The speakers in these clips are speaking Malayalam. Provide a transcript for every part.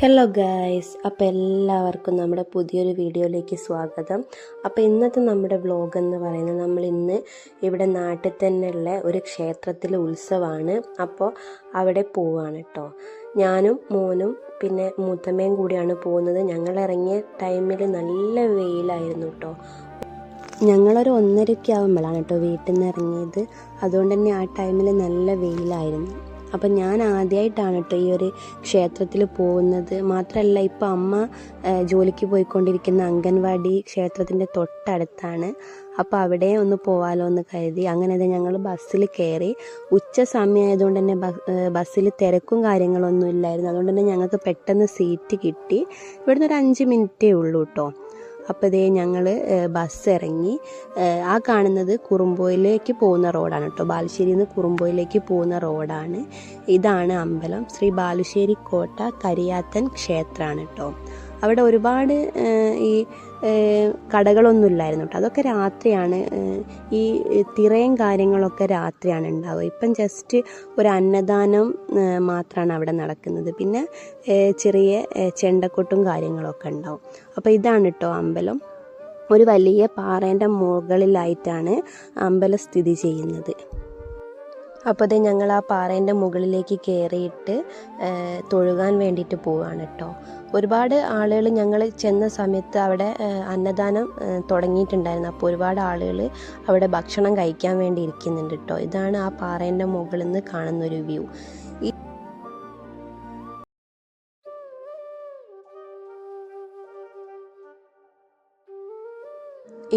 ഹലോ ഗായ്സ്, അപ്പോൾ എല്ലാവർക്കും നമ്മുടെ പുതിയൊരു വീഡിയോയിലേക്ക് സ്വാഗതം. അപ്പോൾ ഇന്നത്തെ നമ്മുടെ വ്ലോഗ് എന്ന് പറയുന്നത് നമ്മൾ ഇന്ന് ഇവിടെ നാട്ടിൽ തന്നെയുള്ള ഒരു ക്ഷേത്രത്തിലെ ഉത്സവമാണ്. അപ്പോൾ അവിടെ പോവുകയാണ് കേട്ടോ. ഞാനും മോനും പിന്നെ മൂത്തമ്മയും കൂടിയാണ് പോകുന്നത്. ഞങ്ങൾ ഇറങ്ങിയ ടൈമിൽ നല്ല വെയിലായിരുന്നു കേട്ടോ. ഞങ്ങളൊരു 1:30 ആകുമ്പോഴാണ് കേട്ടോ വീട്ടിൽ നിന്ന് ഇറങ്ങിയത്. അതുകൊണ്ട് തന്നെ ആ ടൈമിൽ നല്ല വെയിലായിരുന്നു. അപ്പം ഞാൻ ആദ്യമായിട്ടാണ് കേട്ടോ ഈ ഒരു ക്ഷേത്രത്തിൽ പോകുന്നത്. മാത്രമല്ല ഇപ്പോൾ അമ്മ ജോലിക്ക് പോയിക്കൊണ്ടിരിക്കുന്ന അംഗൻവാടി ക്ഷേത്രത്തിൻ്റെ തൊട്ടടുത്താണ്. അപ്പോൾ അവിടെ ഒന്ന് പോകാമല്ലോ എന്ന് കരുതി. അങ്ങനെ ഞങ്ങൾ ബസ്സിൽ കയറി. ഉച്ച സമയമായതുകൊണ്ട് തന്നെ ബസ്സിൽ തിരക്കും കാര്യങ്ങളൊന്നും ഇല്ലായിരുന്നു. അതുകൊണ്ട് തന്നെ ഞങ്ങൾക്ക് പെട്ടെന്ന് സീറ്റ് കിട്ടി. ഇവിടുന്ന് ഒരു 5 മിനിറ്റേ ഉള്ളൂ കേട്ടോ. അപ്പോൾ ഇതേ ഞങ്ങൾ ബസ് ഇറങ്ങി. ആ കാണുന്നത് കുറുമ്പോയിലേക്ക് പോകുന്ന റോഡാണ് കേട്ടോ. ബാലുശ്ശേരിയിൽ നിന്ന് കുറുമ്പോയിലേക്ക് പോകുന്ന റോഡാണ്. ഇതാണ് അമ്പലം. ശ്രീ ബാലുശ്ശേരി കോട്ട കരിയാത്തൻ ക്ഷേത്രമാണ് കേട്ടോ. അവിടെ ഒരുപാട് ഈ കടകളൊന്നും ഇല്ലായിരുന്നു കേട്ടോ. അതൊക്കെ രാത്രിയാണ്. ഈ തിറയും കാര്യങ്ങളൊക്കെ രാത്രിയാണ് ഉണ്ടാവുക. ഇപ്പം ജസ്റ്റ് ഒരു അന്നദാനം മാത്രമാണ് അവിടെ നടക്കുന്നത്. പിന്നെ ചെറിയ ചെണ്ടക്കൊട്ടും കാര്യങ്ങളൊക്കെ ഉണ്ടാവും. അപ്പോൾ ഇതാണ് കേട്ടോ അമ്പലം. ഒരു വലിയ പാറേൻ്റെ മുകളിലായിട്ടാണ് അമ്പലം സ്ഥിതി ചെയ്യുന്നത്. അപ്പോൾ അത് ഞങ്ങൾ ആ പാറേൻ്റെ മുകളിലേക്ക് കയറിയിട്ട് തൊഴുകാൻ വേണ്ടിയിട്ട് പോവുകയാണ് കേട്ടോ. ഒരുപാട് ആളുകൾ ഞങ്ങൾ ചെന്ന സമയത്ത് അവിടെ അന്നദാനം തുടങ്ങിയിട്ടുണ്ടായിരുന്നു. അപ്പോൾ ഒരുപാട് ആളുകൾ അവിടെ ഭക്ഷണം കഴിക്കാൻ വേണ്ടി ഇരിക്കുന്നുണ്ട് കേട്ടോ. ഇതാണ് ആ പാറേൻ്റെ മുകളിൽ നിന്ന് കാണുന്നൊരു വ്യൂ.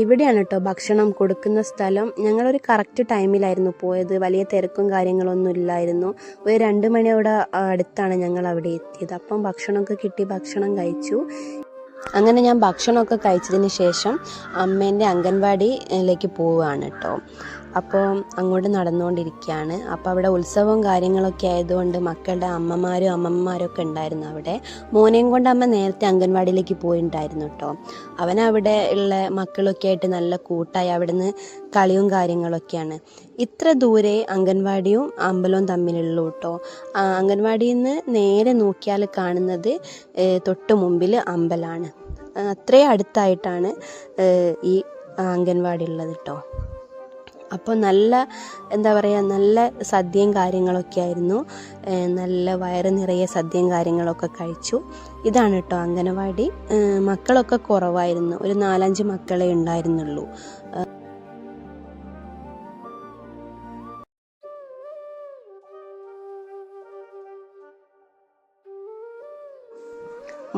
ഇവിടെയാണ് കേട്ടോ ഭക്ഷണം കൊടുക്കുന്ന സ്ഥലം. ഞങ്ങളൊരു കറക്റ്റ് ടൈമിലായിരുന്നു പോയത്. വലിയ തിരക്കും കാര്യങ്ങളൊന്നും ഇല്ലായിരുന്നു. ഒരു 2 മണിയോടെ അടുത്താണ് ഞങ്ങൾ അവിടെ എത്തിയത്. അപ്പം ഭക്ഷണമൊക്കെ കിട്ടി, ഭക്ഷണം കഴിച്ചു. അങ്ങനെ ഞാൻ ഭക്ഷണമൊക്കെ കഴിച്ചതിന് ശേഷം അമ്മേൻ്റെ അംഗൻവാടിയിലേക്ക് പോവുകയാണ് കേട്ടോ. അപ്പോൾ അങ്ങോട്ട് നടന്നുകൊണ്ടിരിക്കുകയാണ്. അപ്പോൾ അവിടെ ഉത്സവവും കാര്യങ്ങളൊക്കെ ആയതുകൊണ്ട് മക്കളുടെ അമ്മമാരും ഒക്കെ ഉണ്ടായിരുന്നു അവിടെ. മോനെയും കൊണ്ട് അമ്മ നേരത്തെ അംഗൻവാടിയിലേക്ക് പോയിട്ടുണ്ടായിരുന്നു കേട്ടോ. അവനവിടെ ഉള്ള മക്കളൊക്കെ ആയിട്ട് നല്ല കൂട്ടായി അവിടുന്ന് കളിയും കാര്യങ്ങളൊക്കെയാണ്. ഇത്ര ദൂരെ അംഗൻവാടിയും അമ്പലവും തമ്മിലുള്ളൂ കേട്ടോ. അംഗൻവാടിയിൽ നിന്ന് നേരെ നോക്കിയാൽ കാണുന്നത് തൊട്ട് മുമ്പിൽ അമ്പലമാണ്. അത്രയും അടുത്തായിട്ടാണ് ഈ അംഗൻവാടി ഉള്ളത് കേട്ടോ. അപ്പോൾ നല്ല എന്താ പറയുക, നല്ല സദ്യയും കാര്യങ്ങളൊക്കെ ആയിരുന്നു. നല്ല വയറ് നിറയെ സദ്യയും കാര്യങ്ങളൊക്കെ കഴിച്ചു. ഇതാണ് കേട്ടോ അംഗനവാടി. മക്കളൊക്കെ കുറവായിരുന്നു. ഒരു 4-5 മക്കളെ ഉണ്ടായിരുന്നുള്ളൂ.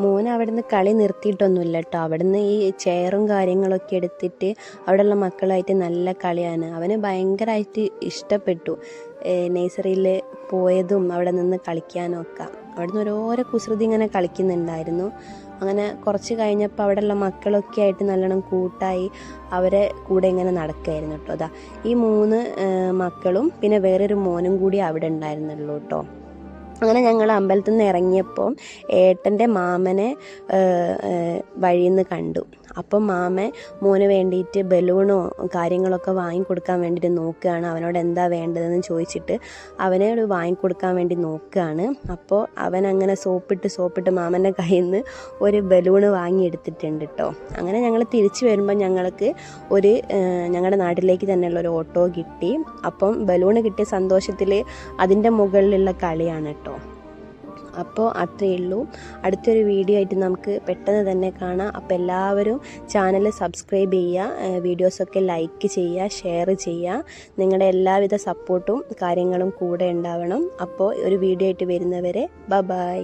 മോൻ അവിടുന്ന് കളി നിർത്തിയിട്ടൊന്നുമില്ല കേട്ടോ. അവിടുന്ന് ഈ ചെയറും കാര്യങ്ങളൊക്കെ എടുത്തിട്ട് അവിടെയുള്ള മക്കളായിട്ട് നല്ല കളിയാണ്. അവന് ഭയങ്കരമായിട്ട് ഇഷ്ടപ്പെട്ടു. നേഴ്സറിയിൽ പോയതും അവിടെ നിന്ന് കളിക്കാനും ഒക്കെ. അവിടുന്ന് ഓരോരോ കുസൃതി ഇങ്ങനെ കളിക്കുന്നുണ്ടായിരുന്നു. അങ്ങനെ കുറച്ച് കഴിഞ്ഞപ്പോൾ അവിടെയുള്ള മക്കളൊക്കെ ആയിട്ട് നല്ലോണം കൂട്ടായി അവരെ കൂടെ ഇങ്ങനെ നടക്കുകയായിരുന്നു കേട്ടോ. അതാ ഈ 3 മക്കളും പിന്നെ വേറൊരു മോനും കൂടി അവിടെ ഉണ്ടായിരുന്നുള്ളൂ കേട്ടോ. അങ്ങനെ ഞങ്ങൾ അമ്പലത്തിൽ നിന്ന് ഇറങ്ങിയപ്പോൾ ഏട്ടൻ്റെ മാമനെ വഴിയിൽ നിന്ന് കണ്ടു. അപ്പം മാമൻ മോന് വേണ്ടിയിട്ട് ബലൂണോ കാര്യങ്ങളൊക്കെ വാങ്ങിക്കൊടുക്കാൻ വേണ്ടിയിട്ട് നോക്കുകയാണ്. അവനോട് എന്താ വേണ്ടതെന്ന് ചോദിച്ചിട്ട് അവനോട് വാങ്ങിക്കൊടുക്കാൻ വേണ്ടി നോക്കുകയാണ്. അപ്പോൾ അവൻ അങ്ങനെ സോപ്പിട്ട് മാമൻ്റെ കയ്യിൽ നിന്ന് ഒരു ബലൂണ് വാങ്ങിയെടുത്തിട്ടുണ്ട് കേട്ടോ. അങ്ങനെ ഞങ്ങൾ തിരിച്ചു വരുമ്പോൾ ഞങ്ങൾക്ക് ഞങ്ങളുടെ നാട്ടിലേക്ക് തന്നെയുള്ള ഒരു ഓട്ടോ കിട്ടി. അപ്പം ബലൂണ് കിട്ടിയ സന്തോഷത്തിൽ അതിൻ്റെ മുകളിലുള്ള കളിയാണ് കേട്ടോ. അപ്പോൾ അത്രയേ ഉള്ളൂ. അടുത്തൊരു വീഡിയോ ആയിട്ട് നമുക്ക് പെട്ടെന്ന് തന്നെ കാണാം. അപ്പോൾ എല്ലാവരും ചാനൽ സബ്സ്ക്രൈബ് ചെയ്യുക, വീഡിയോസൊക്കെ ലൈക്ക് ചെയ്യുക, ഷെയർ ചെയ്യുക. നിങ്ങളുടെ എല്ലാവിധ സപ്പോർട്ടും കാര്യങ്ങളും കൂടെ ഉണ്ടാവണം. അപ്പോൾ ഒരു വീഡിയോ ആയിട്ട് വരുന്നവരെ ബൈ.